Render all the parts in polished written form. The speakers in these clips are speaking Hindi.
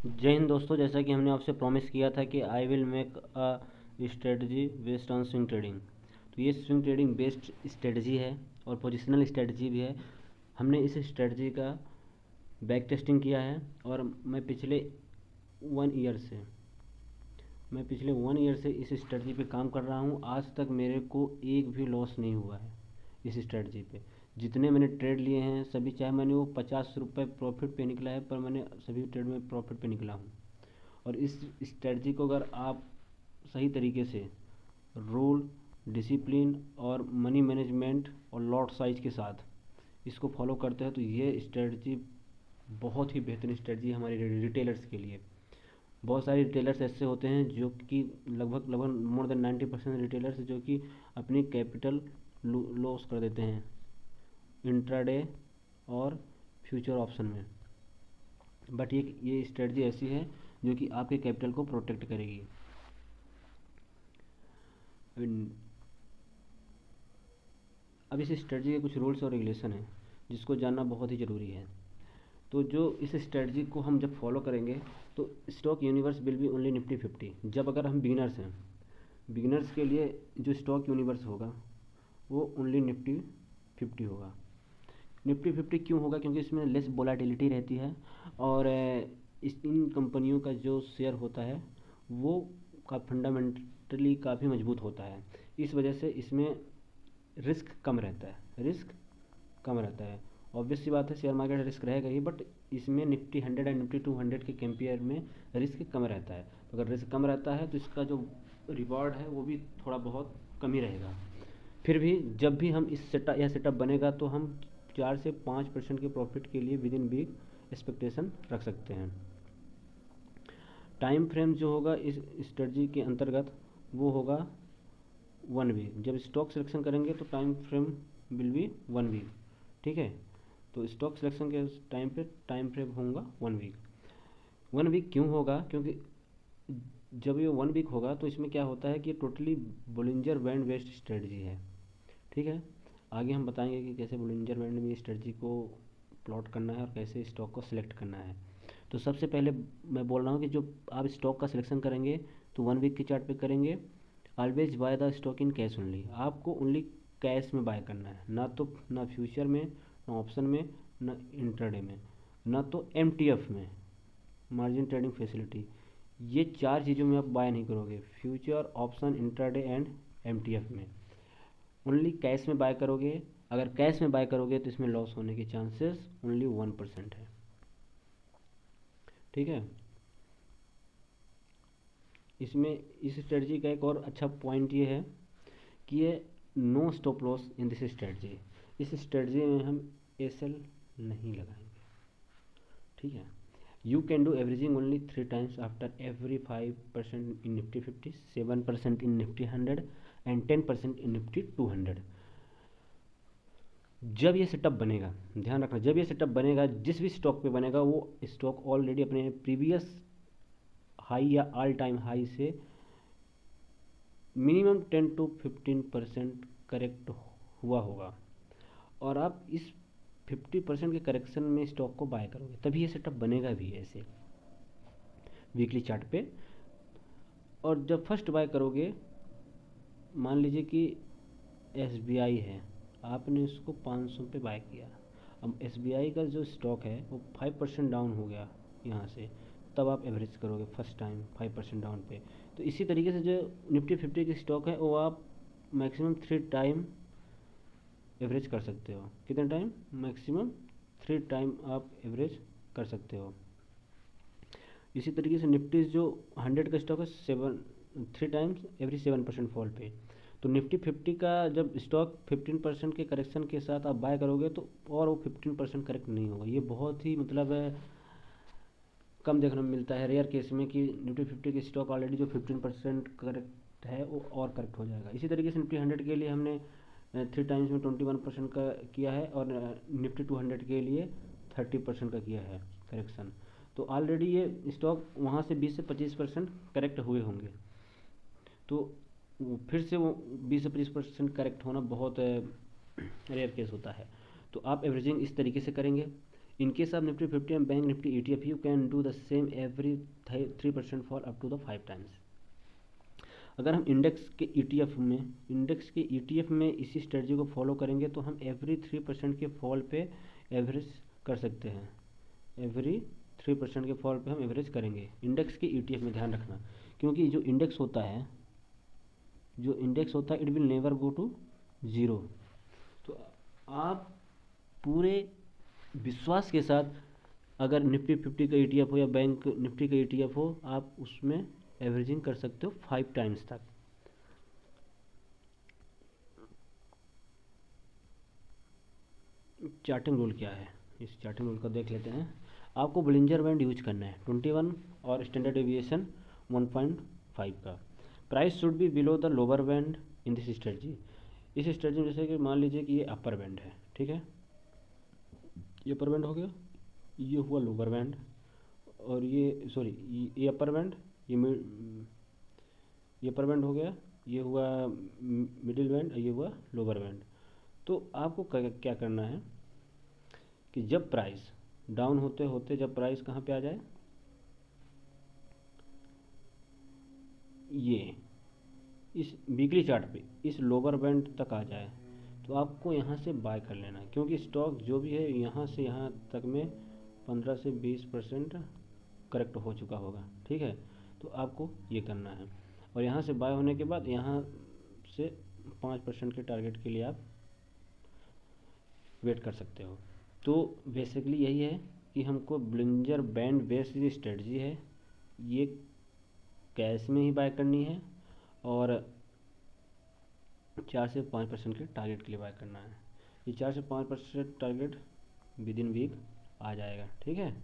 जय हिंद दोस्तों। जैसा कि हमने आपसे प्रॉमिस किया था कि I will make a strategy based on swing trading. तो ये स्विंग ट्रेडिंग बेस्ड स्ट्रेटजी है और पोजिशनल स्ट्रेटजी भी है। हमने इस स्ट्रेटजी का बैक टेस्टिंग किया है और वन ईयर से मैं पिछले 1 ईयर से इस स्ट्रेटजी पे काम कर रहा हूँ। आज तक मेरे को एक भी लॉस नहीं हुआ है इस स्ट्रेटजी पे। जितने मैंने ट्रेड लिए हैं सभी, चाहे मैंने वो 50 रुपये प्रॉफिट पे निकला है, पर मैंने सभी ट्रेड में प्रॉफिट पे निकला हूँ। और इस स्ट्रेटजी को अगर आप सही तरीके से रूल, डिसिप्लिन और मनी मैनेजमेंट और लॉट साइज के साथ इसको फॉलो करते हैं तो ये स्ट्रेटजी बहुत ही बेहतरीन स्ट्रेटजी है हमारे रिटेलर्स के लिए। बहुत सारे रिटेलर्स ऐसे होते हैं जो कि लगभग लगभग मोर देन 90% रिटेलर्स जो कि अपनी कैपिटल लॉस कर देते हैं इंट्राडे और फ्यूचर ऑप्शन में। बट ये स्ट्रेटजी ऐसी है जो कि आपके कैपिटल को प्रोटेक्ट करेगी। अब इस स्ट्रेटजी के कुछ रूल्स और रेगुलेशन हैं जिसको जानना बहुत ही ज़रूरी है। तो जो इस स्ट्रेटजी को हम जब फॉलो करेंगे तो stock universe will be only Nifty 50। जब अगर हम बिगिनर्स हैं, बिगिनर्स के लिए जो स्टॉक यूनिवर्स होगा वो ओनली निफ्टी 50 होगा। निफ्टी 50 क्यों होगा? क्योंकि इसमें लेस वोलेटिलिटी रहती है और इन कंपनियों का जो शेयर होता है वो का फंडामेंटली काफ़ी मजबूत होता है। इस वजह से इसमें रिस्क कम रहता है। ऑब्वियस सी बात है, शेयर मार्केट रिस्क रहेगा ही, बट इसमें निफ्टी 100 एंड निफ्टी 200 के कंपेयर में रिस्क कम रहता है। तो अगर रिस्क कम रहता है तो इसका जो रिवॉर्ड है वो भी थोड़ा बहुत कम ही रहेगा। फिर भी जब भी हम यह सेटअप बनेगा तो हम 4 से 5% के प्रॉफिट के लिए विद इन वीक एक्सपेक्टेशन रख सकते हैं। टाइम फ्रेम जो होगा इस स्ट्रेटजी के अंतर्गत वो होगा 1 वीक। जब स्टॉक सिलेक्शन करेंगे तो time frame will be 1 week. ठीक है, तो स्टॉक सिलेक्शन के टाइम पे टाइम फ्रेम होगा 1 वीक। 1 वीक क्यों होगा? क्योंकि जब ये 1 वीक होगा तो इसमें क्या होता है कि totally Bollinger band based strategy है। ठीक है, आगे हम बताएंगे कि कैसे बोलिंजर बैंड में स्ट्रेटजी को प्लॉट करना है और कैसे स्टॉक को सिलेक्ट करना है। तो सबसे पहले मैं बोल रहा हूँ कि जो आप स्टॉक का सिलेक्शन करेंगे तो 1 वीक के चार्ट पे करेंगे। Always by the stock in cash only. आपको ओनली कैश में बाय करना है, ना फ्यूचर में, ना ऑप्शन में, ना इंट्राडे में, ना तो एमटीएफ में, मार्जिन ट्रेडिंग फैसिलिटी। ये 4 चीज़ों में आप बाय नहीं करोगे, future, option, intraday and MTF में। ओनली कैश में बाय करोगे। अगर कैश में बाय करोगे तो इसमें लॉस होने के चांसेस ओनली 1% है। ठीक है, इसमें इस स्ट्रेटजी का एक और अच्छा पॉइंट ये है कि ये no stop loss in this strategy. इस स्ट्रेटजी में हम एसएल नहीं लगाएंगे। ठीक है, you can do averaging only 3 times after every 5% in Nifty 50, 7% in Nifty 100 and 10% in Nifty 200। जब ये सेटअप बनेगा, ध्यान रखना, जब ये सेटअप बनेगा जिस भी स्टॉक पे बनेगा वो स्टॉक ऑलरेडी अपने प्रीवियस हाई या ऑल टाइम हाई से मिनिमम 10 to 15% करेक्ट हुआ होगा और आप इस 50% के करेक्शन में स्टॉक को बाय करोगे तभी ये सेटअप बनेगा भी ऐसे वीकली चार्ट पे। और जब फर्स्ट बाय करोगे, मान लीजिए कि एसबीआई है, आपने उसको 500 पे बाय किया। अब एसबीआई का जो स्टॉक है वो 5% डाउन हो गया यहाँ से, तब आप एवरेज करोगे फर्स्ट टाइम 5% डाउन पे। तो इसी तरीके से जो निफ्टी 50 की स्टॉक है वो आप मैक्सिमम 3 टाइम एवरेज कर सकते हो। कितने टाइम? मैक्सिमम 3 टाइम आप एवरेज कर सकते हो। इसी तरीके से निफ्टी जो 100 का स्टॉक है 3 टाइम्स एवरी 7% फॉल पे। तो निफ्टी 50 का जब स्टॉक 15% के करेक्शन के साथ आप बाय करोगे तो और वो 15% करेक्ट नहीं होगा। ये बहुत ही मतलब कम देखने में मिलता है, रेयर केस में, कि निफ्टी 50 के स्टॉक ऑलरेडी जो 15% करेक्ट है वो और करेक्ट हो जाएगा। इसी तरीके से निफ्टी 100 के लिए हमने 3 टाइम्स में 21% का किया है और निफ्टी 200 के लिए 30% का किया है करेक्शन। तो ऑलरेडी ये स्टॉक वहाँ से 20 से 25% करेक्ट हुए होंगे। तो फिर से वो 20 से 25% करेक्ट होना बहुत रेयर केस होता है। तो आप एवरेजिंग इस तरीके से करेंगे। In case of Nifty 50 and bank Nifty ETF you can do the same every 3% fall up to the 5 times. अगर हम इंडेक्स के ETF में इसी स्ट्रेटजी को फॉलो करेंगे तो हम एवरी 3% के फॉल पे एवरेज कर सकते हैं। एवरी 3% के फॉल पे हम एवरेज करेंगे इंडेक्स के ETF में, ध्यान रखना, क्योंकि जो इंडेक्स होता है it will never go to zero. तो आप पूरे विश्वास के साथ अगर निफ्टी 50 का ETF हो या बैंक निफ्टी का ETF हो, आप उसमें एवरेजिंग कर सकते हो 5 टाइम्स तक। चार्टिंग रूल क्या है, इस चार्टिंग रूल को देख लेते हैं। आपको बोलिंजर बैंड यूज करना है 21 और स्टैंडर्ड डेविएशन 1.5 का। Price should be below the lower band in this strategy. इस स्ट्रेटजी में जैसे कि मान लीजिए कि ये अपर बैंड है, ठीक है, ये अपर बैंड हो गया, ये हुआ लोअर बैंड, और ये अपर बैंड, ये अपर बैंड हो गया, ये हुआ मिडिल बैंड, ये हुआ लोअर बैंड। तो आपको क्या करना है कि जब प्राइस डाउन होते होते जब प्राइस कहाँ पे आ जाए, ये इस वीकली चार्ट पे इस लोअर बैंड तक आ जाए, तो आपको यहाँ से बाय कर लेना है, क्योंकि स्टॉक जो भी है यहाँ से यहाँ तक में 15 से 20% करेक्ट हो चुका होगा, ठीक है। तो आपको ये करना है, और यहाँ से बाय होने के बाद यहाँ से 5% के टारगेट के लिए आप वेट कर सकते हो। तो बेसिकली यही है कि हमको बोलिंजर बैंड बेस्ड स्ट्रेटजी है, ये कैश में ही बाय करनी है, और 4 से 5% के टारगेट के लिए बाय करना है। ये 4 से 5% टारगेट विद इन वीक आ जाएगा, ठीक है।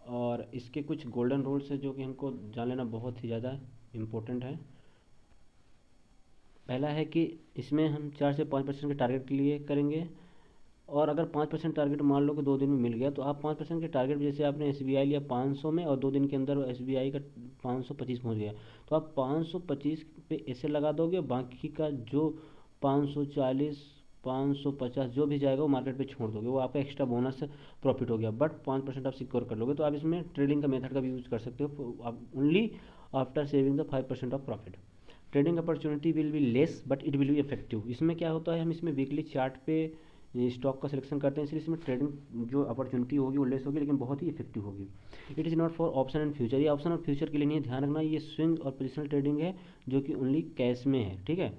और इसके कुछ गोल्डन रूल्स है जो कि हमको जान लेना बहुत ही ज़्यादा इम्पोर्टेंट है। पहला है कि इसमें हम 4 से 5% के टारगेट के लिए करेंगे, और अगर 5% टारगेट मान लो कि 2 दिन में मिल गया, तो आप 5% के टारगेट, जैसे आपने SBI लिया 500 में और 2 दिन के अंदर SBI का 525 पहुँच गया, तो आप 525 पे ऐसे लगा दोगे, बाकी का जो 540 550 जो भी जाएगा वो मार्केट पे छोड़ दोगे, वो आपका एक्स्ट्रा बोनस प्रॉफिट हो गया, बट 5% आप सिक्योर कर लोगे। तो आप इसमें ट्रेडिंग का मेथड का भी यूज़ कर सकते हो, आप only after saving the 5% of profit. Trading opportunity will be less but it will be effective. इसमें क्या होता है, हम इसमें वीकली चार्ट पे स्टॉक का सिलेक्शन करते हैं, इसलिए इसमें ट्रेडिंग जो अपॉर्चुनिटी होगी वो लेस होगी, लेकिन बहुत ही इफेक्टिव होगी। It is not for option and future, ये ऑप्शन और फ्यूचर के लिए नहीं है, ध्यान रखना। ये स्विंग और पोजिशनल ट्रेडिंग है जो कि ओनली कैश में है, ठीक है।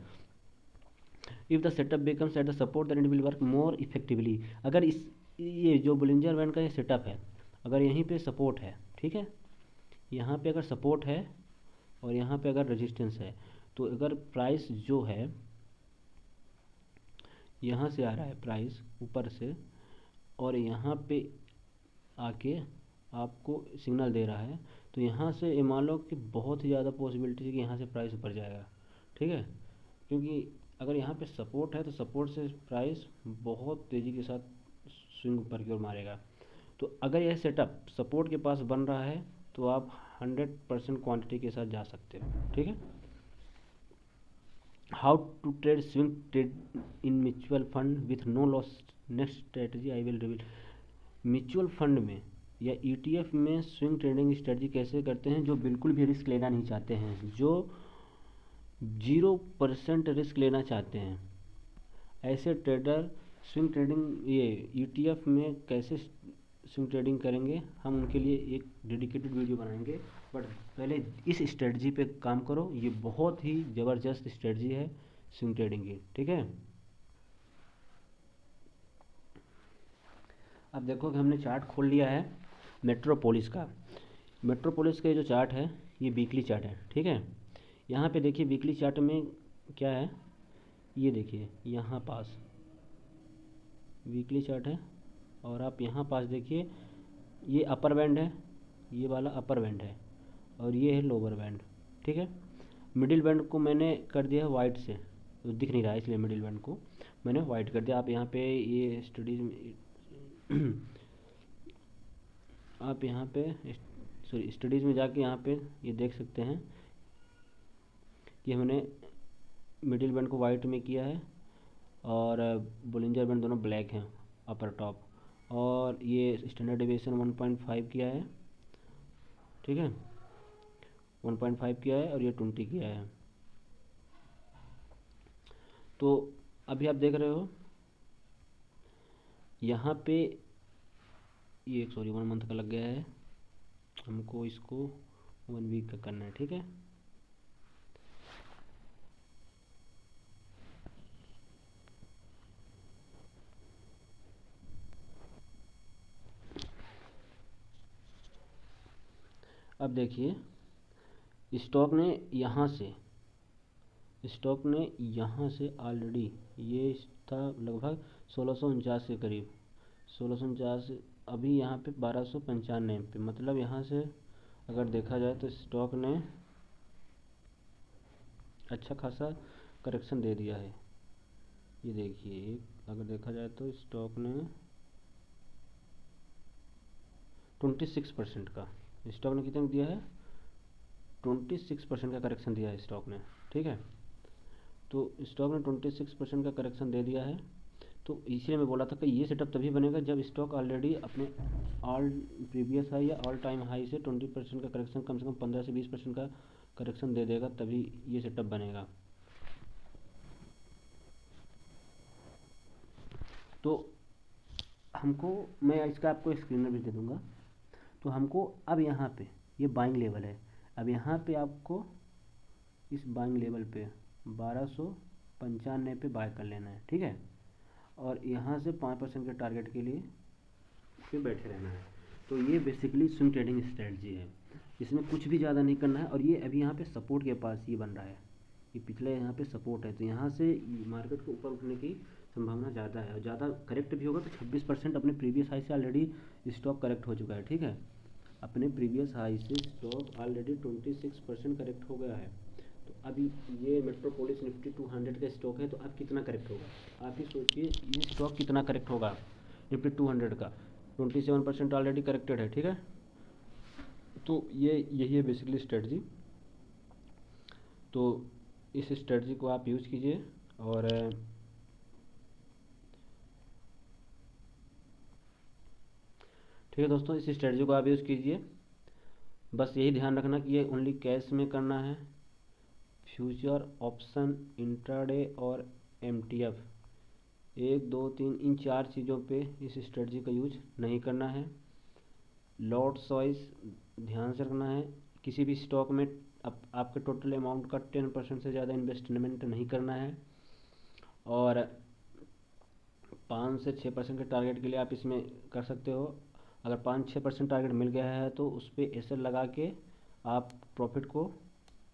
If the setup becomes at the support that it will work more effectively. अगर ये जो बोलिंजर बैंड का ये सेटअप है, अगर यहीं पे सपोर्ट है, ठीक है, यहाँ पे अगर सपोर्ट है और यहाँ पे अगर रेजिस्टेंस है, तो अगर प्राइस जो है यहाँ से आ रहा है प्राइस ऊपर से, और यहाँ पे आके आपको सिग्नल दे रहा है, तो यहाँ से ये मान लो कि बहुत ही ज़्यादा पॉसिबिलिटी है कि यहाँ से प्राइस ऊपर जाएगा, ठीक है। क्योंकि अगर यहाँ पे सपोर्ट है तो सपोर्ट से प्राइस बहुत तेज़ी के साथ स्विंग ऊपर की ओर मारेगा। तो अगर यह सेटअप सपोर्ट के पास बन रहा है तो आप 100% क्वांटिटी के साथ जा सकते हो, ठीक है। How to trade swing trade in mutual fund with no loss, next strategy I will reveal. Mutual fund में या ETF में स्विंग ट्रेडिंग स्ट्रेटजी कैसे करते हैं, जो बिल्कुल भी रिस्क लेना नहीं चाहते हैं, जो 0% रिस्क लेना चाहते हैं, ऐसे ट्रेडर स्विंग ट्रेडिंग ये ETF में कैसे स्विंग ट्रेडिंग करेंगे, हम उनके लिए एक डेडिकेटेड वीडियो बनाएंगे। बट पहले इस स्ट्रेटजी पे काम करो, ये बहुत ही ज़बरदस्त स्ट्रेटजी है स्विंग ट्रेडिंग की, ठीक है। अब देखो कि हमने चार्ट खोल लिया है मेट्रोपोलिस का। मेट्रोपोलिस का जो चार्ट है ये वीकली चार्ट है, ठीक है। यहाँ पे देखिए वीकली चार्ट में क्या है, ये देखिए यहाँ पास वीकली चार्ट है, और आप यहाँ पास देखिए ये अपर बैंड है, ये वाला अपर बैंड है, और ये है लोअर बैंड, ठीक है। मिडिल बैंड को मैंने कर दिया है वाइट से, तो दिख नहीं रहा है इसलिए मिडिल बैंड को मैंने वाइट कर दिया। आप यहाँ पे ये स्टडीज में आप यहाँ पे स्टडीज़ में जाके यहाँ पे ये देख सकते हैं कि हमने मिडिल बैंड को वाइट में किया है, और बोलिंजर बैंड दोनों ब्लैक हैं अपर टॉप, और ये स्टैंडर्ड डेविएशन 1.5 किया है, ठीक है, 1.5 किया है और ये 20 किया है। तो अभी आप देख रहे हो यहाँ पे ये सॉरी 1 मंथ का लग गया है, हमको इसको 1 वीक का करना है, ठीक है। अब देखिए स्टॉक ने यहाँ से ऑलरेडी ये था लगभग 1649 के करीब, 1649, अभी यहाँ पे 1295 पे, मतलब यहाँ से अगर देखा जाए तो स्टॉक ने अच्छा खासा करेक्शन दे दिया है। ये देखिए अगर देखा जाए तो स्टॉक ने 26% का, स्टॉक ने कितना दिया है, 26% का करेक्शन दिया है स्टॉक ने, ठीक है। तो स्टॉक ने 26% का करेक्शन दे दिया है। तो इसलिए मैं बोला था कि ये सेटअप तभी बनेगा जब स्टॉक ऑलरेडी अपने ऑल प्रीवियस हाई या ऑल टाइम हाई से 20% का करेक्शन, कम से कम 15 से 20% का करेक्शन दे देगा, तभी ये सेटअप बनेगा। तो हमको, मैं इसका आपको स्क्रीनर भी दे दूंगा। तो हमको अब यहाँ पे ये बाइंग लेवल है, अब यहाँ पे आपको इस बाइंग लेवल पे 1295 पे बाय कर लेना है, ठीक है। और यहाँ से 5% के टारगेट के लिए फिर बैठे रहना है। तो ये बेसिकली स्विंग ट्रेडिंग स्ट्रेटजी है, इसमें कुछ भी ज़्यादा नहीं करना है। और ये अभी यहाँ पे सपोर्ट के पास ये बन रहा है, ये पिछले यहाँ पे सपोर्ट है, तो यहाँ से मार्केट को ऊपर उठने की संभावना ज़्यादा है, और ज़्यादा करेक्ट भी होगा तो 26% अपने प्रीवियस हाई से ऑलरेडी स्टॉक करेक्ट हो चुका है, ठीक है। अपने प्रीवियस हाई से स्टॉक ऑलरेडी 26% करेक्ट हो गया है। तो अभी ये मेट्रोपोलिस निफ्टी 200 का स्टॉक है, तो अब कितना करेक्ट होगा, आप ही सोचिए ये स्टॉक कितना करेक्ट होगा निफ्टी 200 का। 27% ऑलरेडी करेक्टेड है, ठीक है। तो यही है बेसिकली स्ट्रेटजी। तो इस स्ट्रेटजी को आप यूज़ कीजिए, और ठीक है दोस्तों, इस स्ट्रेटजी को आप यूज़ कीजिए। बस यही ध्यान रखना कि ये ओनली कैश में करना है। फ्यूचर, ऑप्शन, इंट्राडे और एमटीएफ, 1 2 3 इन 4 चीज़ों पे इस स्ट्रेटजी का यूज नहीं करना है। लॉट साइज ध्यान से रखना है, किसी भी स्टॉक में आपके टोटल अमाउंट का 10% से ज़्यादा इन्वेस्टमेंट नहीं करना है। और 5 से 6% के टारगेट के लिए आप इसमें कर सकते हो। अगर 5-6% टारगेट मिल गया है तो उस पर एसएल लगा के आप प्रॉफिट को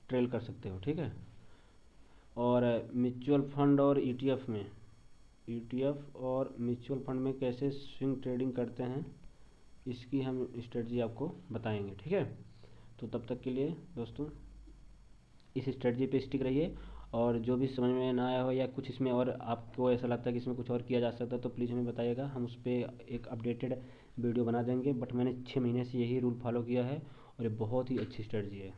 ट्रेल कर सकते हो, ठीक है। और म्यूचुअल फंड और ईटीएफ और म्यूचुअल फंड में कैसे स्विंग ट्रेडिंग करते हैं, इसकी हम स्ट्रेटजी आपको बताएंगे, ठीक है। तो तब तक के लिए दोस्तों इस स्ट्रेटजी पे स्टिक रहिए, और जो भी समझ में ना आया हो या कुछ इसमें और आपको ऐसा लगता है कि इसमें कुछ और किया जा सकता है तो प्लीज़ हमें बताइएगा, हम उस पर एक अपडेटेड वीडियो बना देंगे। बट मैंने 6 महीने से यही रूल फॉलो किया है और ये बहुत ही अच्छी स्ट्रेटजी है।